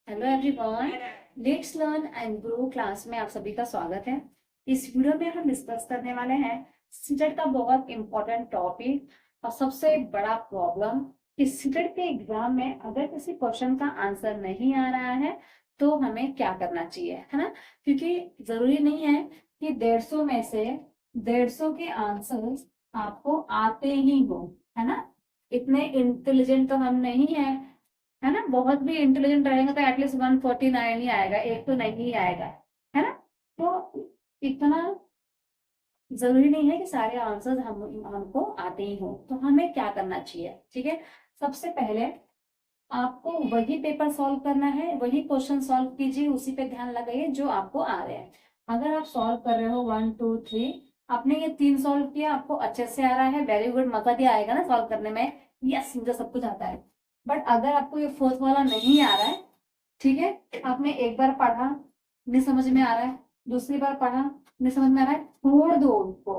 Hello everyone, let's learn and grow class में आप सभी का स्वागत है। इस वीडियो में हम डिस्कस करने वाले हैं सीटेट का बहुत इंपॉर्टेंट टॉपिक और सबसे बड़ा प्रॉब्लम कि सीटेट के एग्जाम में अगर किसी क्वेश्चन का आंसर नहीं आ रहा है तो हमें क्या करना चाहिए, है ना। क्योंकि जरूरी नहीं है कि 150 में से 150 के आंसर्स आपको आते ही हो, है ना। इतने इंटेलिजेंट तो हम नहीं है, है ना। बहुत भी इंटेलिजेंट रहेगा तो एटलीस्ट 149 ही आएगा, एक तो नहीं ही आएगा, है ना। तो इतना जरूरी नहीं है कि सारे आंसर्स हमको आते ही हो। तो हमें क्या करना चाहिए, ठीक है। सबसे पहले आपको वही पेपर सॉल्व करना है, वही क्वेश्चन सॉल्व कीजिए, उसी पे ध्यान लगाइए जो आपको आ रहे हैं। अगर आप सॉल्व कर रहे हो 1 2 3, आपने ये 3 सॉल्व किया, आपको अच्छे से आ रहा है, वेरी गुड, मजा भी आएगा ना सॉल्व करने में, यस मुझे सब कुछ आता है। बट अगर आपको ये फोर्थ वाला नहीं आ रहा है, ठीक है, आपने एक बार पढ़ा, नहीं समझ में आ रहा है, दूसरी बार पढ़ा, नहीं समझ में आ रहा है, छोड़ दो उसको,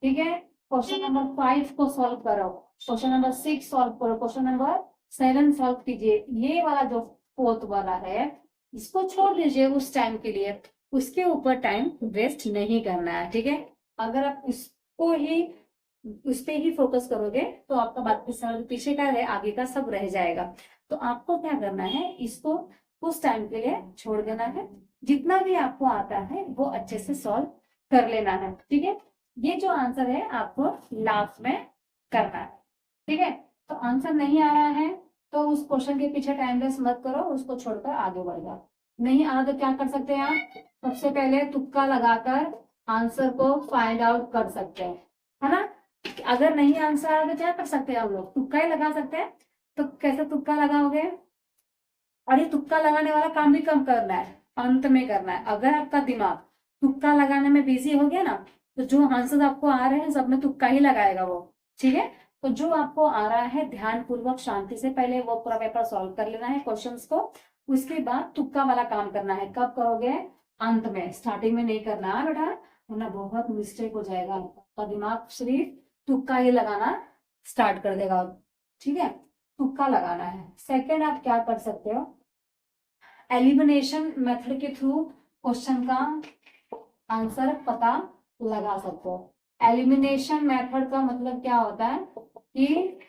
ठीक है। क्वेश्चन नंबर 5 को सॉल्व करो, क्वेश्चन नंबर 6 सॉल्व करो, क्वेश्चन नंबर 7 सॉल्व कीजिए। ये वाला जो फोर्थ वाला है इसको छोड़ दीजिए उस टाइम के लिए, उसके ऊपर टाइम वेस्ट नहीं करना है, ठीक है। अगर आप उसको ही उस पे ही फोकस करोगे तो आपका बाकी सब पीछे का है, आगे का सब रह जाएगा। तो आपको क्या करना है, इसको उस टाइम के लिए छोड़ देना है, जितना भी आपको आता है वो अच्छे से सॉल्व कर लेना है, ठीक है। ये जो आंसर है आपको लास्ट में करना है, ठीक है। तो आंसर नहीं आ रहा है तो उस क्वेश्चन के पीछे टाइम वेस्ट मत करो, उसको छोड़कर आगे बढ़ जाओ। नहीं आ रहा तो क्या कर सकते हैं आप, सबसे पहले तुक्का लगाकर आंसर को फाइंड आउट कर सकते हैं, है ना। अगर नहीं आंसर आ रहा तो क्या कर सकते हैं हम लोग, तुक्का ही लगा सकते हैं। तो कैसे तुक्का लगाओगे, और ये तुक्का लगाने वाला काम भी कम करना है, अंत में करना है। अगर आपका दिमाग तुक्का लगाने में बिजी हो गया ना तो जो आंसर आपको आ रहे हैं सब में तुक्का ही लगाएगा वो, ठीक है। तो जो आपको आ रहा है ध्यान पूर्वक शांति से पहले वो पूरा पेपर सॉल्व कर लेना है क्वेश्चंस को, उसके बाद तुक्का वाला काम करना है। कब करोगे, अंत में, स्टार्टिंग में नहीं करना है बेटा, वरना बहुत मिस्टेक हो जाएगा, आपका दिमाग सिर्फ तुक्का ही लगाना स्टार्ट कर देगा, ठीक है। तुक्का लगाना है। सेकेंड आप क्या कर सकते हो, एलिमिनेशन मेथड के थ्रू क्वेश्चन का आंसर पता लगा सकते हो। एलिमिनेशन मेथड का मतलब क्या होता है कि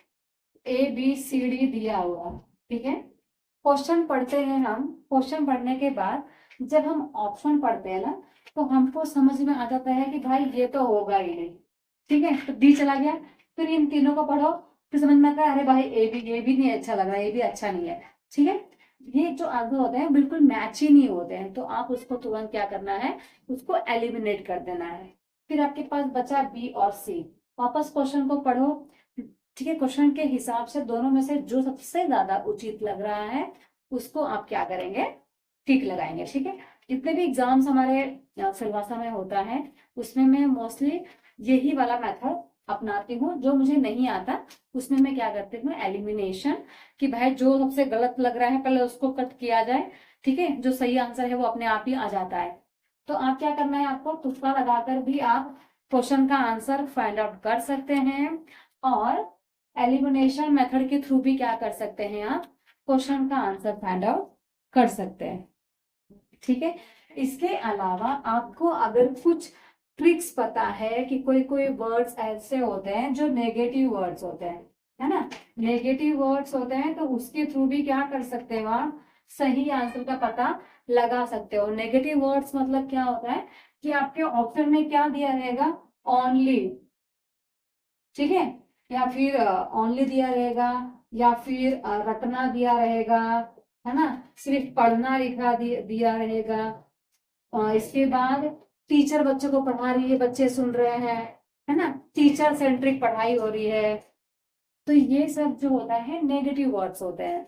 ए बी सी डी दिया हुआ, ठीक है। क्वेश्चन पढ़ते हैं हम, क्वेश्चन पढ़ने के बाद जब हम ऑप्शन पढ़ते हैं ना तो हमको समझ में आ जाता है कि भाई ये तो होगा ही नहीं, ठीक है। तो डी चला गया, फिर इन तीनों को पढ़ो, फिर समझ में आता है अरे भाई ये भी नहीं अच्छा लग रहा है, ये भी अच्छा नहीं है, ठीक है। ये जो आंसर होते हैं बिल्कुल मैच ही नहीं होते हैं, तो आप उसको तुरंत क्या करना है, उसको एलिमिनेट कर देना है। फिर आपके पास बचा बी और सी, वापस क्वेश्चन को पढ़ो, ठीक है। क्वेश्चन के हिसाब से दोनों में से जो सबसे ज्यादा उचित लग रहा है उसको आप क्या करेंगे, टिक लगाएंगे, ठीक है। जितने भी एग्जाम्स हमारे सिलवासा में होता है उसमें मैं मोस्टली यही वाला मेथड अपनाती हूँ। जो मुझे नहीं आता उसमें मैं क्या करती हूँ, एलिमिनेशन, कि भाई जो सबसे गलत लग रहा है पहले उसको कट किया जाए, ठीक है। जो सही आंसर है वो अपने आप ही आ जाता है। तो आप क्या करना है, आपको तुक्का लगाकर भी आप क्वेश्चन का आंसर फाइंड आउट कर सकते हैं, और एलिमिनेशन मेथड के थ्रू भी क्या कर सकते हैं, आप क्वेश्चन का आंसर फाइंड आउट कर सकते हैं, ठीक है। इसके अलावा आपको अगर कुछ ट्रिक्स पता है कि कोई कोई वर्ड्स ऐसे होते हैं जो नेगेटिव वर्ड्स होते हैं, है ना, नेगेटिव वर्ड्स होते हैं, तो उसके थ्रू भी क्या कर सकते हो आप, सही आंसर का पता लगा सकते हो। नेगेटिव वर्ड्स मतलब क्या होता है कि आपके ऑप्शन में क्या दिया रहेगा, ओनली, ठीक है, या फिर ओनली दिया रहेगा, या फिर रटना दिया रहेगा, है ना, सिर्फ पढ़ना लिखा दिया रहेगा। इसके बाद टीचर बच्चों को पढ़ा रही है, बच्चे सुन रहे हैं, है ना, टीचर सेंट्रिक पढ़ाई हो रही है। तो ये सब जो होता है नेगेटिव वर्ड्स होते हैं,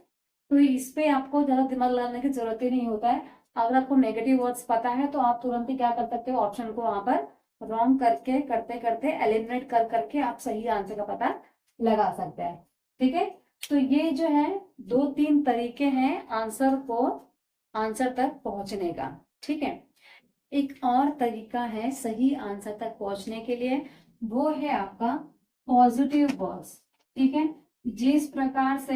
तो इस पे आपको ज्यादा दिमाग लगाने की जरूरत ही नहीं होता है। अगर आपको नेगेटिव वर्ड्स पता है तो आप तुरंत ही क्या कर सकते हो, ऑप्शन को वहां पर रॉन्ग करके करते करते एलिमिनेट कर करके आप सही आंसर का पता लगा सकते हैं, ठीक है। तो ये जो है 2-3 तरीके हैं आंसर तक पहुंचने का, ठीक है। एक और तरीका है सही आंसर तक पहुंचने के लिए, वो है आपका पॉजिटिव वर्ड्स, ठीक है। जिस प्रकार से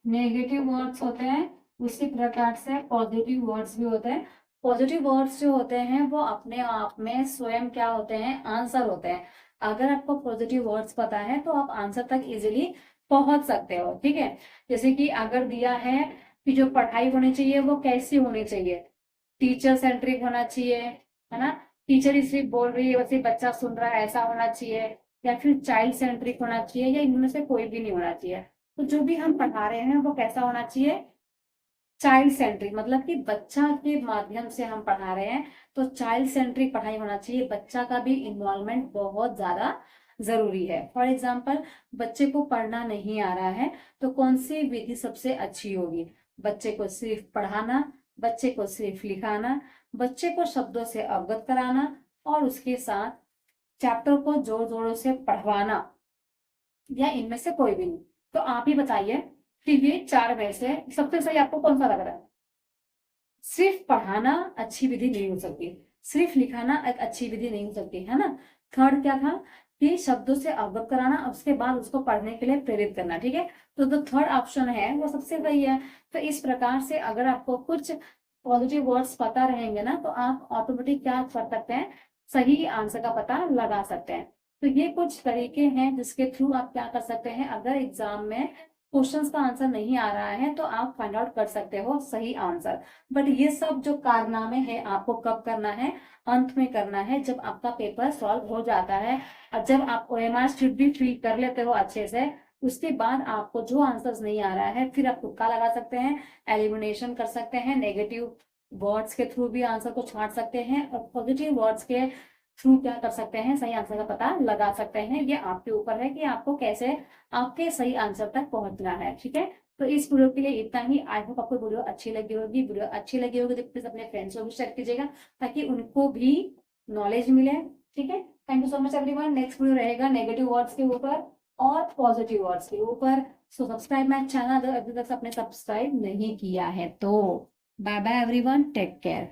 नेगेटिव वर्ड्स होते हैं उसी प्रकार से पॉजिटिव वर्ड्स भी होते हैं। पॉजिटिव वर्ड्स जो होते हैं वो अपने आप में स्वयं क्या होते हैं, आंसर होते हैं। अगर आपको पॉजिटिव वर्ड्स पता है तो आप आंसर तक इजीली पहुंच सकते हो, ठीक है। जैसे कि अगर दिया है कि जो पढ़ाई होनी चाहिए वो कैसी होनी चाहिए, टीचर सेंट्रिक होना चाहिए, है ना, टीचर ही सिर्फ बोल रही है वैसे बच्चा सुन रहा है ऐसा होना चाहिए, या फिर चाइल्ड सेंट्रिक होना चाहिए, या इनमें से कोई भी नहीं होना चाहिए। तो जो भी हम पढ़ा रहे हैं वो कैसा होना चाहिए, चाइल्ड सेंट्रिक, मतलब कि बच्चा के माध्यम से हम पढ़ा रहे हैं तो चाइल्ड सेंट्रिक पढ़ाई होना चाहिए। बच्चा का भी इन्वॉल्वमेंट बहुत ज्यादा जरूरी है। फॉर एग्जाम्पल, बच्चे को पढ़ना नहीं आ रहा है तो कौन सी विधि सबसे अच्छी होगी, बच्चे को सिर्फ पढ़ाना, बच्चे को सिर्फ लिखाना, बच्चे को शब्दों से अवगत कराना, और उसके साथ चैप्टर को जोर जोरों से पढ़वाना, या इनमें से कोई भी नहीं। तो आप ही बताइए कि ये चार में से सबसे सही आपको कौन सा लग रहा है। सिर्फ पढ़ाना अच्छी विधि नहीं हो सकती, सिर्फ लिखाना एक अच्छी विधि नहीं हो सकती, है ना। थर्ड क्या था कि शब्दों से अवगत कराना, उसके बाद उसको पढ़ने के लिए प्रेरित करना, ठीक है। तो जो थर्ड ऑप्शन है वो सबसे सही है। तो इस प्रकार से अगर आपको कुछ पॉजिटिव वर्ड्स पता रहेंगे ना तो आप ऑटोमेटिक क्या कर सकते हैं, सही आंसर का पता लगा सकते हैं। तो ये कुछ तरीके हैं जिसके थ्रू आप क्या कर सकते हैं, अगर एग्जाम में क्वेश्चंस का आंसर नहीं आ रहा है तो आप फाइंड आउट कर सकते हो सही आंसर। बट ये सब जो कारनामे हैं आपको कब करना है, अंत में करना है, जब आपका पेपर सॉल्व हो जाता है और जब आप ओएमआर शीट भी फिल कर लेते हो अच्छे से। उसके बाद आपको जो आंसर्स नहीं आ रहा है फिर आप तुक्का लगा सकते हैं, एलिमिनेशन कर सकते हैं, नेगेटिव वर्ड्स के थ्रू भी आंसर को छांट सकते हैं, और पॉजिटिव वर्ड्स के थ्रू क्या कर सकते हैं, सही आंसर का पता लगा सकते हैं। ये आपके ऊपर है कि आपको कैसे आपके सही आंसर तक पहुंचना है, ठीक है। तो इस वीडियो के लिए इतना ही। आई होप आपको वीडियो अच्छी लगी होगी। वीडियो अच्छी लगी होगी तो प्लीज अपने फ्रेंड्स को भी शेयर कीजिएगा ताकि उनको भी नॉलेज मिले, ठीक है। Thank you so much everyone. Next video रहेगा नेगेटिव वर्ड्स के ऊपर और पॉजिटिव वर्ड्स के ऊपर। सो सब्सक्राइब माय चैनल अगर अभी तक आपने सब्सक्राइब नहीं किया है तो। Bye bye everyone, take care.